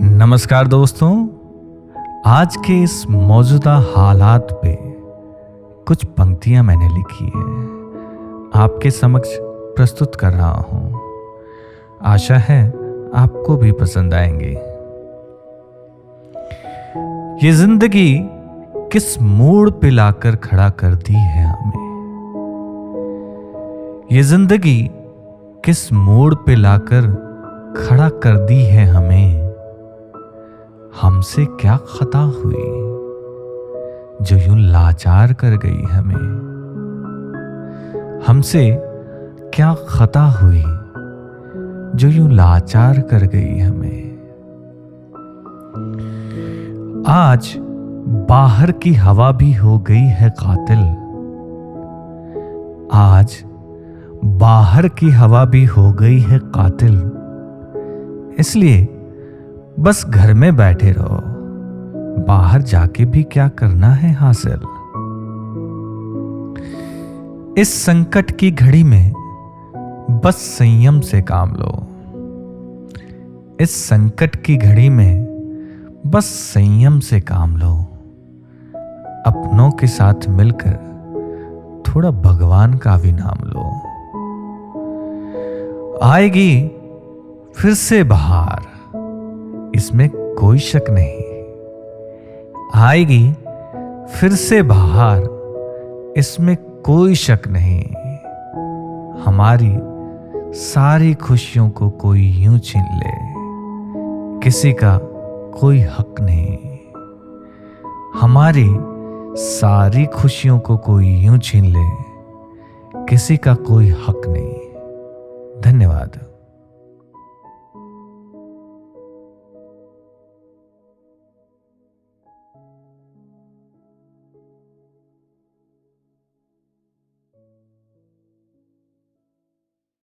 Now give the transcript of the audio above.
नमस्कार दोस्तों, आज के इस मौजूदा हालात पे कुछ पंक्तियां मैंने लिखी है, आपके समक्ष प्रस्तुत कर रहा हूं। आशा है आपको भी पसंद आएंगे। ये जिंदगी किस मोड़ पे लाकर खड़ा कर दी है हमें। ये जिंदगी किस मोड़ पे लाकर खड़ा कर दी है हमें। हमसे क्या खता हुई जो यूं लाचार कर गई हमें। हमसे क्या खता हुई जो यूं लाचार कर गई हमें। आज बाहर की हवा भी हो गई है कातिल। आज बाहर की हवा भी हो गई है कातिल। इसलिए बस घर में बैठे रहो, बाहर जाके भी क्या करना है हासिल। इस संकट की घड़ी में बस संयम से काम लो। इस संकट की घड़ी में बस संयम से काम लो। अपनों के साथ मिलकर थोड़ा भगवान का भी नाम लो। आएगी फिर से बहार, इसमें कोई शक नहीं। आएगी फिर से बहार, इसमें कोई शक नहीं। हमारी सारी खुशियों को कोई यूं छीन ले, किसी का कोई हक नहीं। हमारी सारी खुशियों को कोई यूं छीन ले, किसी का कोई हक नहीं।